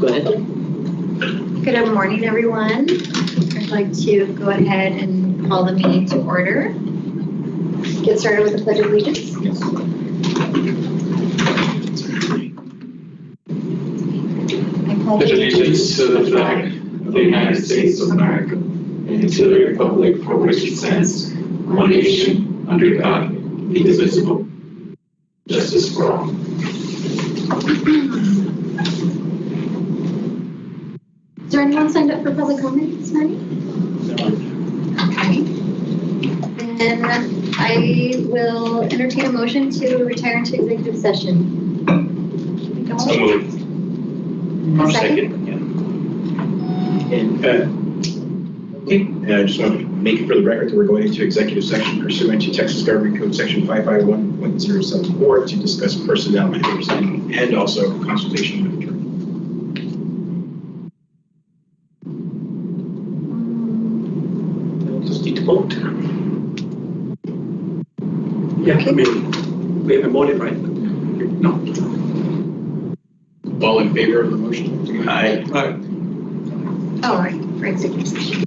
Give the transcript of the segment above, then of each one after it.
go ahead. Good morning, everyone. I'd like to go ahead and call the meeting to order. Get started with the Pledge of Allegiance. Yes. I Pledge allegiance to the flag of the United States of America and to the republic for which it stands, one nation, under God, indivisible, justice for all. Is there anyone signed up for public comment this morning? Okay. And I will entertain a motion to retire into executive session. So moved. Second. And, okay, and I just want to make it for the record that we're going into executive session pursuant to Texas Government Code Section 551.074 to discuss personnel matters and also consultation with attorney. We'll just need to vote. Yeah, I mean, we haven't voted, right? No. All in favor of the motion? Aye. All right, for executive session.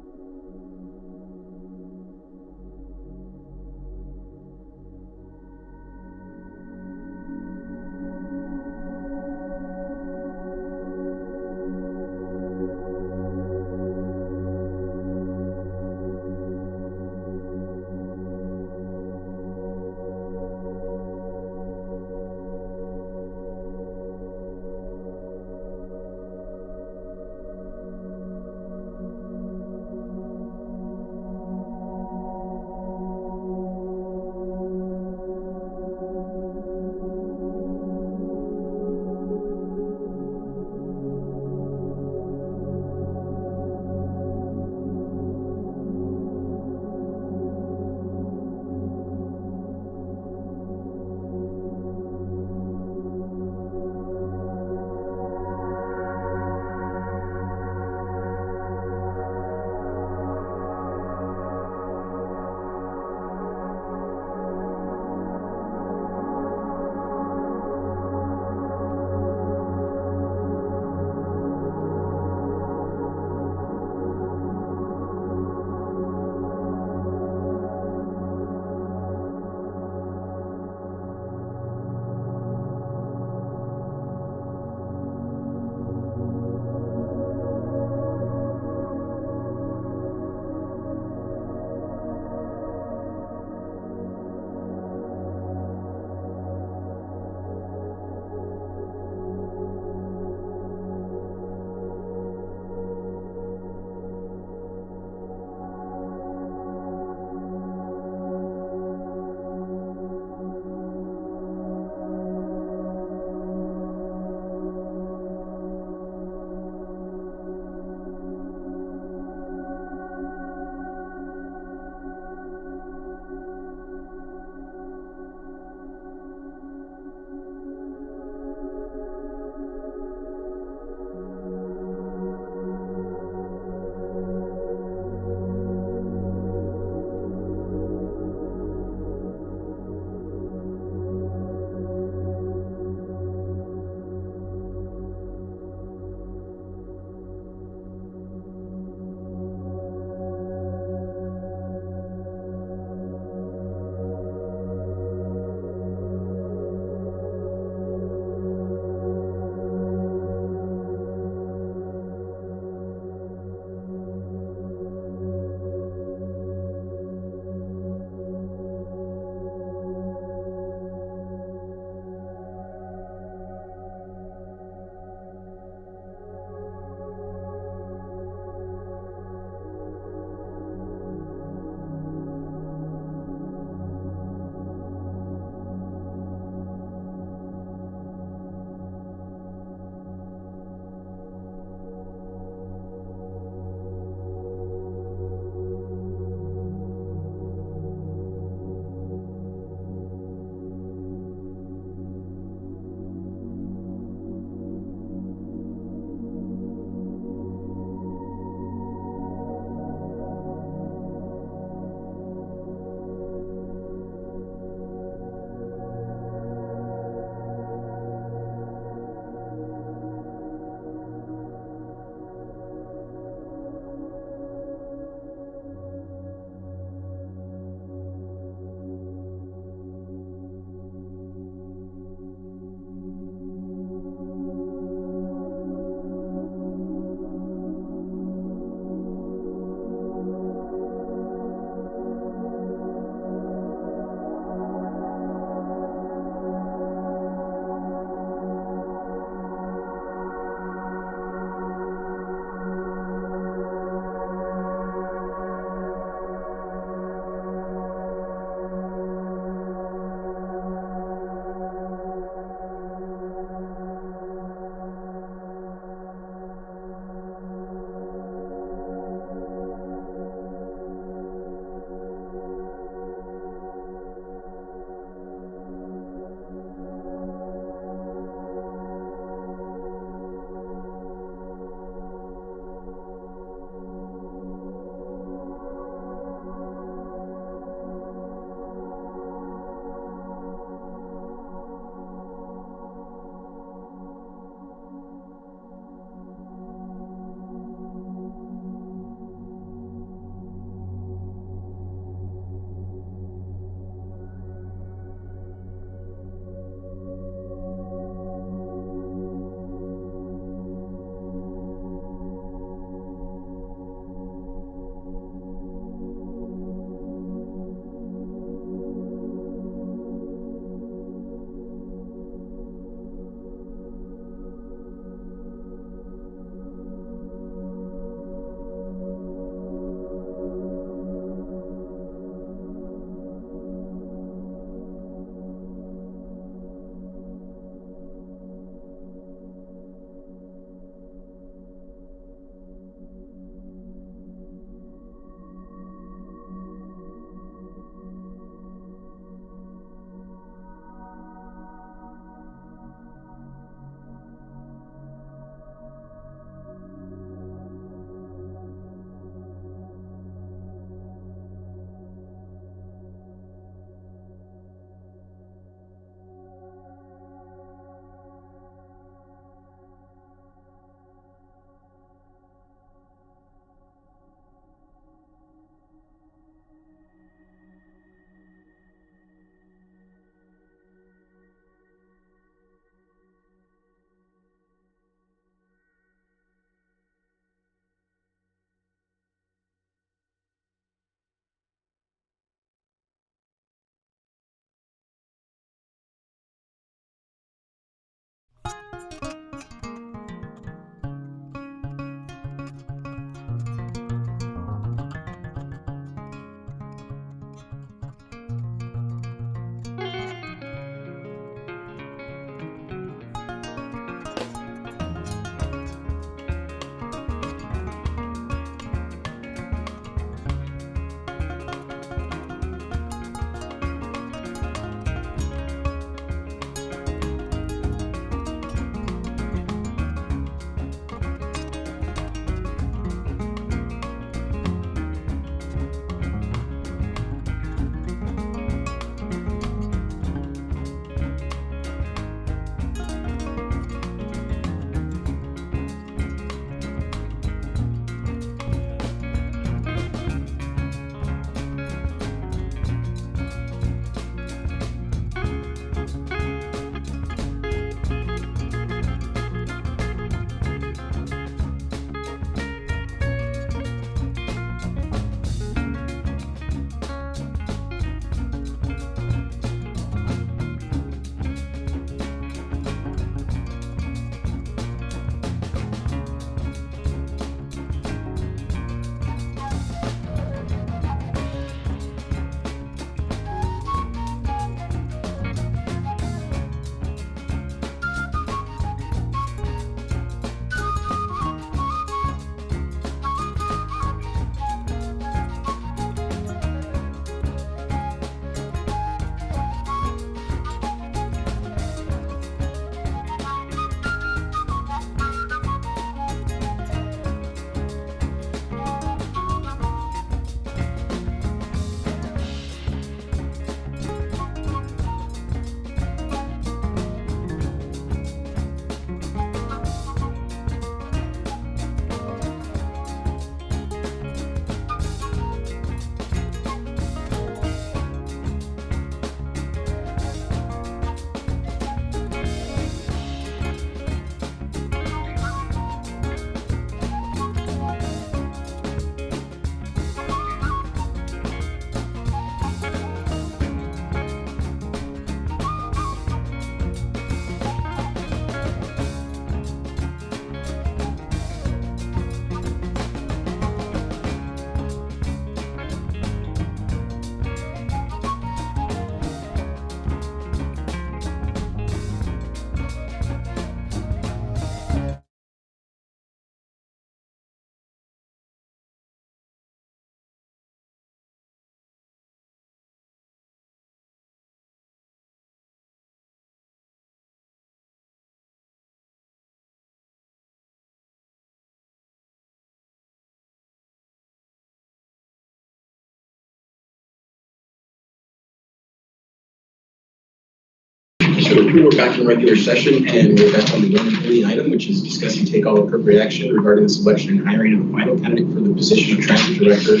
Mr. LaPoux, we're back in regular session, and we're back on the one leading item, which is discussing take all appropriate action regarding the selection and hiring of the final candidate for the position of Transit Director at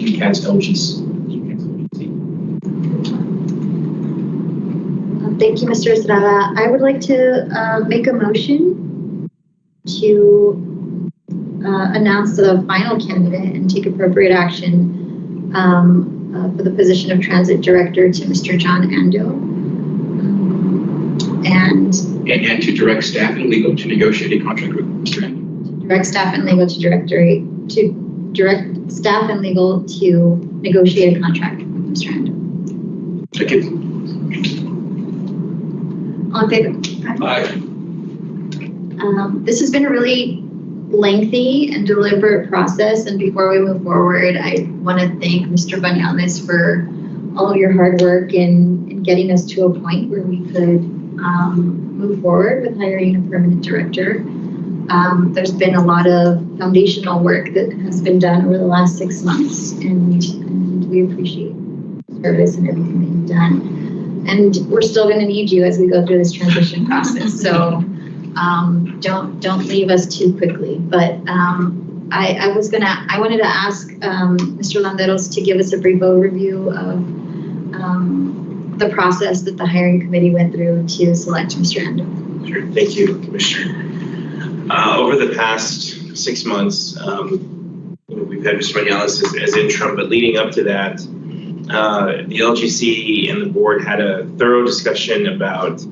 UCAT's LGC. Thank you, Mr. Estrada. I would like to make a motion to announce the final candidate and take appropriate action for the position of Transit Director to Mr. John Ando. And to direct staff and legal to negotiate a contract with Mr. Ando. Direct staff and legal to direct staff and legal to negotiate a contract with Mr. Ando. Second. All in favor? Aye. This has been a really lengthy and deliberate process, and before we move forward, I want to thank Mr. Banales for all of your hard work in getting us to a point where we could move forward with hiring a permanent director. There's been a lot of foundational work that has been done over the last 6 months, and we appreciate the service and everything that you've done. And we're still going to need you as we go through this transition process. So don't leave us too quickly. But I wanted to ask Mr. Landeros to give us a brief overview of the process that the hiring committee went through to select Mr. Ando. Sure. Thank you, Commissioner. Over the past 6 months, we've had Mr. Banales as interim, but leading up to that, the LGC and the board had a thorough discussion about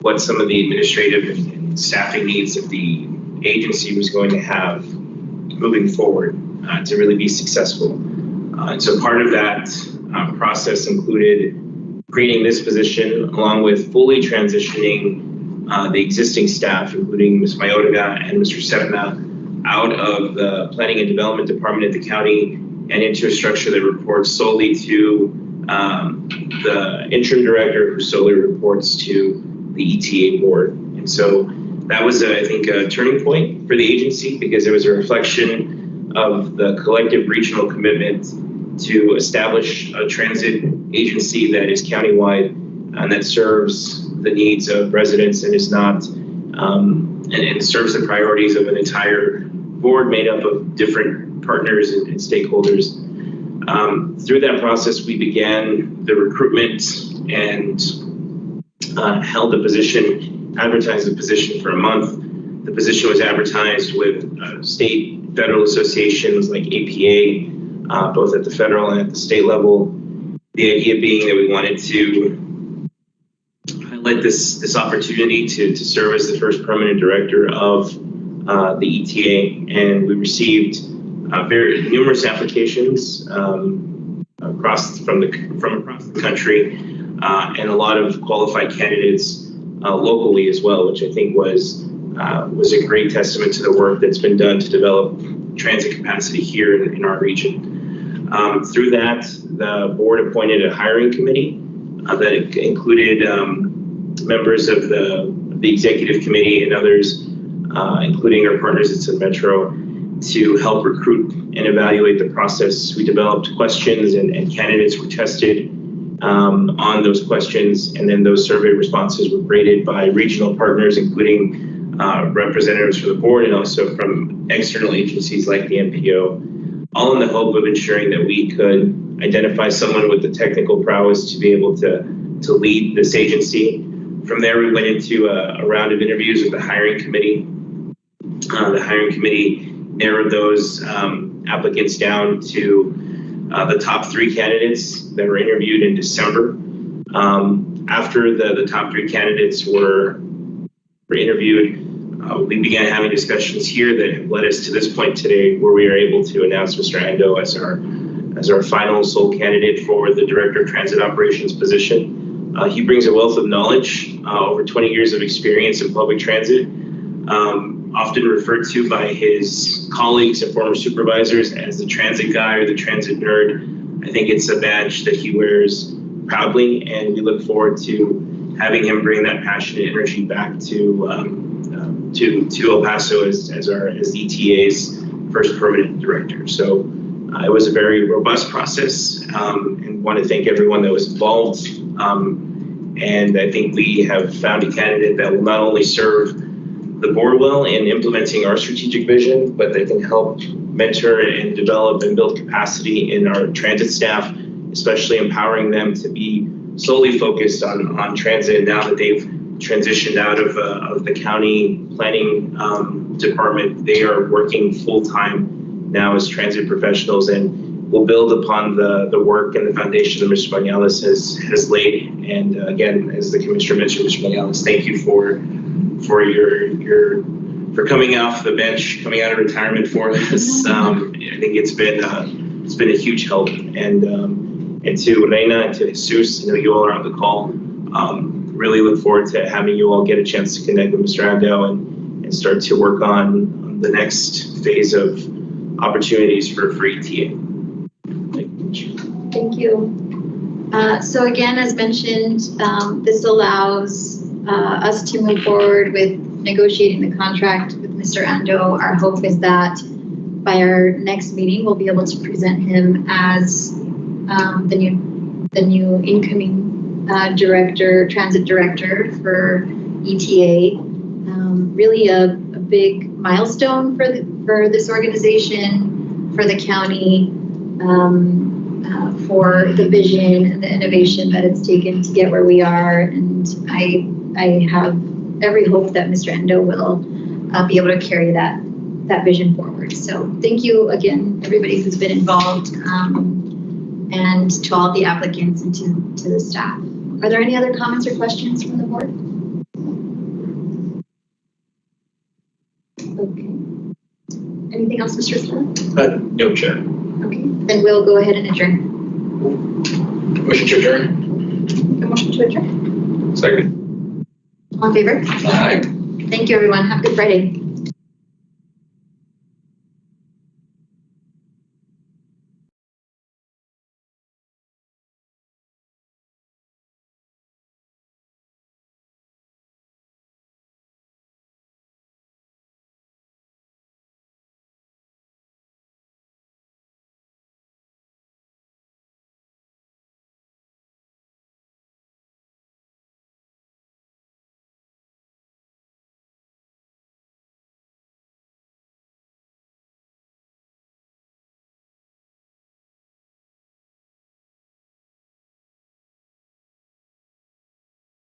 what some of the administrative and staffing needs of the agency was going to have moving forward to really be successful. And so part of that process included creating this position along with fully transitioning the existing staff, including Ms. Mayorga and Mr. Serna, out of the Planning and Development Department at the county and into a structure that reports solely to the interim director, who solely reports to the ETA board. And so that was, I think, a turning point for the agency, because it was a reflection of the collective regional commitment to establish a transit agency that is countywide and that serves the needs of residents and is not, and serves the priorities of an entire board made up of different partners and stakeholders. Through that process, we began the recruitment and held the position, advertised the position for a month. The position was advertised with state, federal associations like APA, both at the federal and at the state level. The idea being that we wanted to highlight this opportunity to serve as the first permanent director of the ETA, and we received very numerous applications from across the country, and a lot of qualified candidates locally as well, which I think was a great testament to the work that's been done to develop transit capacity here in our region. Through that, the board appointed a hiring committee that included members of the executive committee and others, including our partners at Sun Metro, to help recruit and evaluate the process. We developed questions and candidates were tested on those questions, and then those survey responses were graded by regional partners, including representatives from the board and also from external agencies like the NPO, all in the hope of ensuring that we could identify someone with the technical prowess to be able to lead this agency. From there, we went into a round of interviews with the hiring committee. The hiring committee narrowed those applicants down to the top 3 candidates that were interviewed in December. After the top 3 candidates were interviewed, we began having discussions here that have led us to this point today, where we are able to announce Mr. Ando as our final sole candidate for the Director of Transit Operations position. He brings a wealth of knowledge, over 20 years of experience in public transit, often referred to by his colleagues and former supervisors as the transit guy or the transit nerd. I think it's a badge that he wears proudly, and we look forward to having him bring that passion and energy back to El Paso as the ETA's first permanent director. So it was a very robust process, and want to thank everyone that was involved And I think we have found a candidate that will not only serve the board well in implementing our strategic vision, but they can help mentor and develop and build capacity in our transit staff, especially empowering them to be solely focused on transit now that they've transitioned out of the county planning department. They are working full-time now as transit professionals, and will build upon the work and the foundation that Mr. Bañales has laid. And again, as the commissioner mentioned, Mr. Bañales, thank you for coming off the bench, coming out of retirement for us. I think it's been a huge help. And to Reina and to Jesus, I know you all are on the call. Really look forward to having you all get a chance to connect with Mr. Ando and start to work on the next phase of opportunities for ETA. Thank you. So again, as mentioned, this allows us to move forward with negotiating the contract with Mr. Ando. Our hope is that by our next meeting, we'll be able to present him as the new incoming transit director for ETA. Really a big milestone for this organization, for the county, for the vision and the innovation that it's taken to get where we are. And I have every hope that Mr. Ando will be able to carry that vision forward. So thank you again, everybody who's been involved, and to all the applicants and to the staff. Are there any other comments or questions from the board? Okay. Anything else, Mr. Estrella? No, Chair. Okay, then we'll go ahead and adjourn. Motion to adjourn. A motion to adjourn. Second. All in favor? Aye. Thank you, everyone. Have a good Friday.